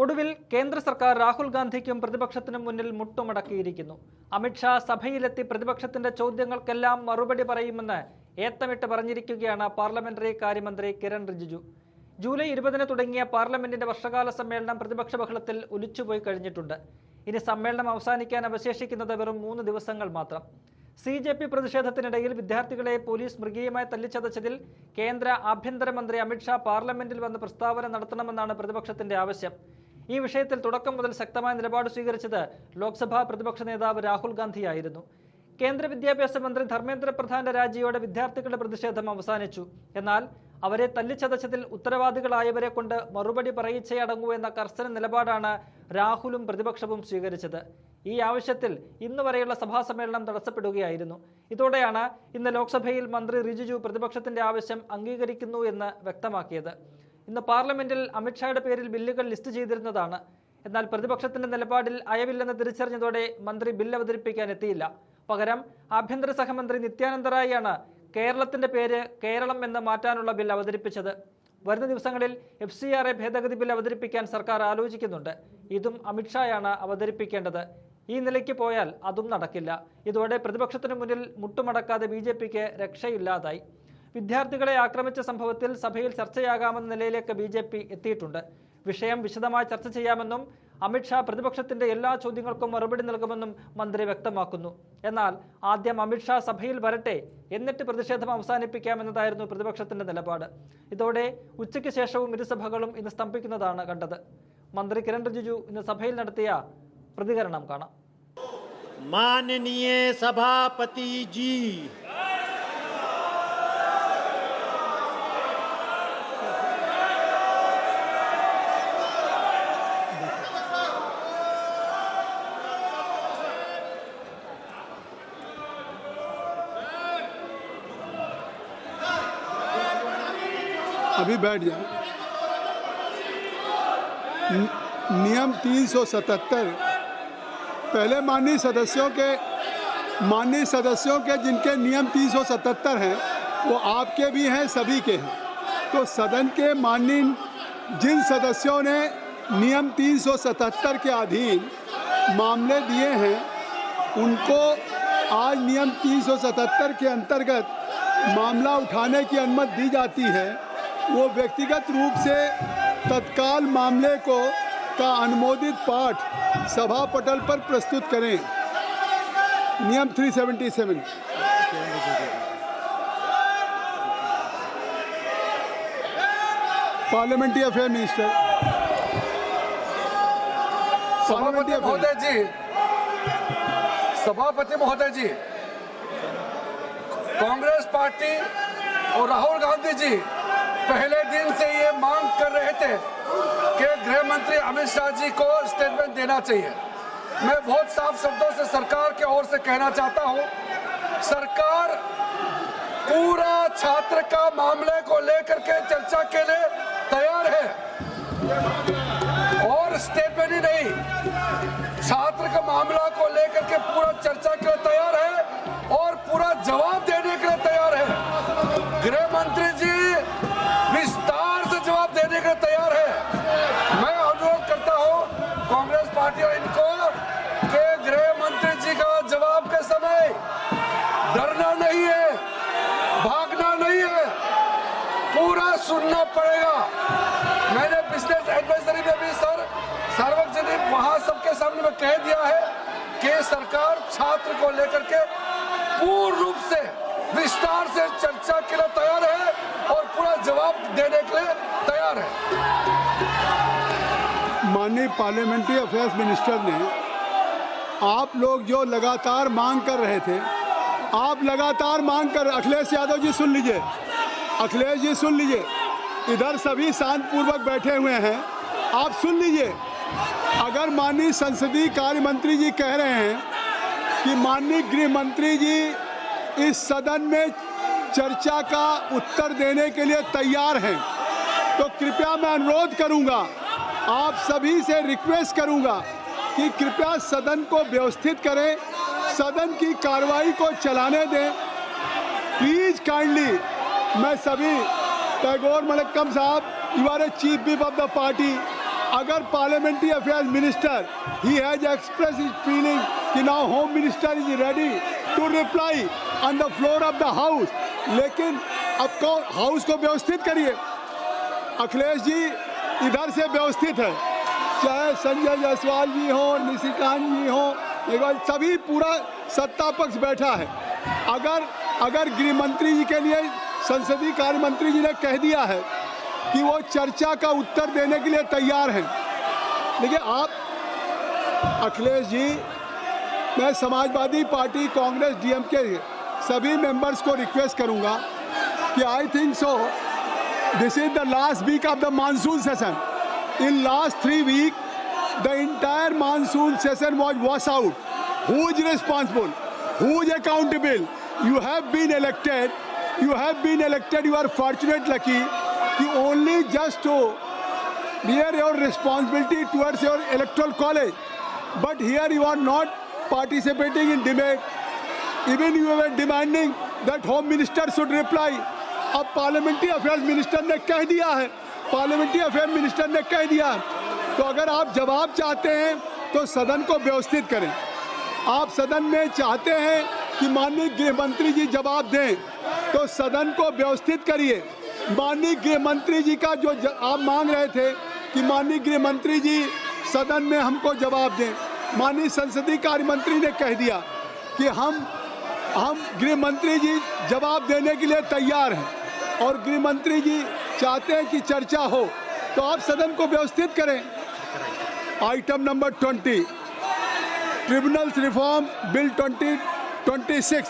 ഒടുവിൽ കേന്ദ്ര സർക്കാർ രാഹുൽ ഗാന്ധിക്കും പ്രതിപക്ഷത്തിനും മുന്നിൽ മുട്ടുമടക്കിയിരിക്കുന്നു. അമിത്ഷാ സഭയിലെത്തി പ്രതിപക്ഷത്തിന്റെ ചോദ്യങ്ങൾക്കെല്ലാം മറുപടി പറയുമെന്ന് ഏത്തമിട്ട് പറഞ്ഞിരിക്കുകയാണ് പാർലമെന്ററി കാര്യമന്ത്രി കിരൺ റിജിജു. ജൂലൈ 20-ന് തുടങ്ങിയ പാർലമെന്റിന്റെ വർഷകാല സമ്മേളനം പ്രതിപക്ഷ ബഹളത്തിൽ ഒലിച്ചുപോയി കഴിഞ്ഞിട്ടുണ്ട്. ഇനി സമ്മേളനം അവസാനിക്കാൻ അവശേഷിക്കുന്നത് വെറും 3 ദിവസങ്ങൾ മാത്രം. CJP പ്രതിഷേധത്തിനിടയിൽ വിദ്യാർത്ഥികളെ പോലീസ് മൃഗീയമായി തല്ലിച്ചതച്ചതിൽ കേന്ദ്ര ആഭ്യന്തരമന്ത്രി അമിത്ഷാ പാർലമെന്റിൽ വന്ന് പ്രസ്താവന നടത്തണമെന്നാണ് പ്രതിപക്ഷത്തിന്റെ ആവശ്യം. ഈ വിഷയത്തിൽ തുടക്കം മുതൽ ശക്തമായ നിലപാട് സ്വീകരിച്ചത് ലോക്സഭാ പ്രതിപക്ഷ നേതാവ് രാഹുൽ ഗാന്ധിയായിരുന്നു. കേന്ദ്ര വിദ്യാഭ്യാസ മന്ത്രി ധർമ്മേന്ദ്ര പ്രധാന്റെ രാജിയോടെ വിദ്യാർത്ഥികളുടെ പ്രതിഷേധം അവസാനിച്ചു. എന്നാൽ അവരെ തല്ലിച്ചതച്ചതിൽ ഉത്തരവാദികളായവരെ കൊണ്ട് മറുപടി പറയിച്ചേ അടങ്ങൂ എന്ന കർശന നിലപാടാണ് രാഹുലും പ്രതിപക്ഷവും സ്വീകരിച്ചത്. ഈ ആവശ്യത്തിൽ ഇന്ന് വരെയുള്ള സഭാ സമ്മേളനം തടസ്സപ്പെടുകയായിരുന്നു. ഇതോടെയാണ് ഇന്ന് ലോക്സഭയിൽ മന്ത്രി റിജിജു പ്രതിപക്ഷത്തിന്റെ ആവശ്യം അംഗീകരിക്കുന്നു എന്ന് വ്യക്തമാക്കിയത്. ഇന്ന് പാർലമെന്റിൽ അമിത്ഷായുടെ പേരിൽ ബില്ലുകൾ ലിസ്റ്റ് ചെയ്തിരുന്നതാണ്. എന്നാൽ പ്രതിപക്ഷത്തിന്റെ നിലപാടിൽ അയവില്ലെന്ന് തിരിച്ചറിഞ്ഞതോടെ മന്ത്രി ബിൽ അവതരിപ്പിക്കാൻ എത്തിയില്ല. പകരം ആഭ്യന്തര സഹമന്ത്രി നിത്യാനന്ദ റായിയാണ് കേരളത്തിന്റെ പേര് കേരളം എന്ന് മാറ്റാനുള്ള ബിൽ അവതരിപ്പിച്ചത്. വരുന്ന ദിവസങ്ങളിൽ FCRA ഭേദഗതി ബിൽ അവതരിപ്പിക്കാൻ സർക്കാർ ആലോചിക്കുന്നുണ്ട്. ഇതും അമിത്ഷായാണ് അവതരിപ്പിക്കേണ്ടത്. ഈ നിലയ്ക്ക് പോയാൽ അതും നടക്കില്ല. ഇതോടെ പ്രതിപക്ഷത്തിനു മുന്നിൽ മുട്ടുമടക്കാതെ BJPക്ക് രക്ഷയില്ലാതായി. വിദ്യാർത്ഥികളെ ആക്രമിച്ച സംഭവത്തിൽ സഭയിൽ ചർച്ചയാകാമെന്ന നിലയിലേക്ക് BJP എത്തിയിട്ടുണ്ട്. വിഷയം വിശദമായി ചർച്ച ചെയ്യാമെന്നും അമിത്ഷാ പ്രതിപക്ഷത്തിന്റെ എല്ലാ ചോദ്യങ്ങൾക്കും മറുപടി നൽകുമെന്നും മന്ത്രി വ്യക്തമാക്കുന്നു. എന്നാൽ ആദ്യം അമിത്ഷാ സഭയിൽ വരട്ടെ, എന്നിട്ട് പ്രതിഷേധം അവസാനിപ്പിക്കാമെന്നതായിരുന്നു പ്രതിപക്ഷത്തിന്റെ നിലപാട്. ഇതോടെ ഉച്ചയ്ക്ക് ശേഷവും ഇരുസഭകളും ഇന്ന് സ്തംഭിക്കുന്നതാണ് കണ്ടത്. മന്ത്രി കിരൺ റിജിജു ഇന്ന് സഭയിൽ നടത്തിയ പ്രതികരണം കാണാം. മാനനീയ സഭാപതി ജി, अभी बैठ जाए। नियम 377 पहले माननीय सदस्यों के जिनके नियम 377 हैं वो आपके भी हैं, सभी के हैं। तो सदन के माननीय जिन सदस्यों ने नियम 377 के अधीन मामले दिए हैं उनको आज नियम 377 के अंतर्गत मामला उठाने की अनुमति दी जाती है। वो व्यक्तिगत रूप से तत्काल मामले का अनुमोदित पाठ सभा पटल पर प्रस्तुत करें। नियम 377। Parliamentary affair minister. सभापति महोदय जी, कांग्रेस पार्टी और राहुल गांधी जी पहले दिन से ये मांग कर रहे थे कि गृह मंत्री अमित शाह जी को स्टेटमेंट देना चाहिए। मैं बहुत साफ शब्दों से सरकार के ओर से कहना चाहता हूं, सरकार पूरा छात्र का मामले को लेकर के चर्चा के लिए तैयार है और स्टेटमेंट ही नहीं, छात्र का मामला को लेकर के पूरा चर्चा के लिए तैयार है और पूरा जवाब देने के लिए तैयार है। गृह मंत्री जी विस्तार से जवाब देने के लिए तैयार है। मैं अनुरोध करता हूं कांग्रेस पार्टी और इनको कि गृह मंत्री जी का जवाब के समय डरना नहीं है, भागना नहीं है, पूरा सुनना पड़ेगा। मैंने बिजनेस एडवाइजरी में भी सार्वजनिक वहां सबके सामने में कह दिया है कि सरकार छात्र को लेकर के पूर्ण रूप से विस्तार से चर्चा के लिए तैयार है और पूरा जवाब देने के लिए तैयार है। माननीय पार्लियामेंट्री अफेयर्स मिनिस्टर ने आप लोग जो लगातार मांग कर रहे थे, अखिलेश यादव जी सुन लीजिए, अखिलेश जी सुन लीजिए, इधर सभी शांतिपूर्वक बैठे हुए हैं, आप सुन लीजिए। अगर माननीय संसदीय कार्य मंत्री जी कह रहे हैं कि माननीय गृह मंत्री जी इस सदन में चर्चा का उत्तर देने के लिए तैयार हैं, तो कृपया मैं अनुरोध करूंगा, आप सभी से रिक्वेस्ट करूंगा कि कृपया सदन को व्यवस्थित करें, सदन की कार्रवाई को चलाने दें। प्लीज काइंडली, मैं सभी टैगोर मलक्कम साहब, you are a chief whip of the party, अगर parliamentary affairs minister he has express his feeling कि now home minister is ready to reply on the floor of the house, लेकिन अब कौन house को व्यवस्थित करिए। अखिलेश जी इधर से व्यवस्थित है, चाहे संजय जायसवाल जी हो, निशिकांत जी हो, सभी पूरा सत्ता पक्ष बैठा है। अगर गृह मंत्री जी के लिए संसदीय कार्य मंत्री जी ने कह दिया है कि वो चर्चा का उत्तर देने के लिए तैयार हैं, देखिए आप अखिलेश जी, मैं समाजवादी पार्टी, कांग्रेस, डीएमके सभी मेंबर्स को रिक्वेस्ट करूंगा कि I think so this is the last week of the monsoon session. In last 3 weeks the entire monsoon session was washed out. Who is responsible? Who is accountable? You have been elected. You are fortunate, lucky, you only just to bear your responsibility towards your electoral college. But here you are not participating in debate. Even you were demanding that Home Minister should reply. अब parliamentary affairs minister ने कह दिया है, तो अगर आप जवाब चाहते हैं तो सदन को व्यवस्थित करें। आप सदन में चाहते हैं कि माननीय गृह मंत्री जी जवाब दें, तो सदन को व्यवस्थित करिए। माननीय गृह मंत्री जी का जो आप मांग रहे थे कि माननीय गृह मंत्री जी सदन में हमको जवाब दें, माननीय संसदीय कार्य मंत्री ने कह दिया कि हम गृह मंत्री जी जवाब देने के लिए तैयार हैं, और गृह मंत्री जी चाहते हैं कि चर्चा हो, तो आप सदन को व्यवस्थित करें। Item number 20, tribunals reform bill 2026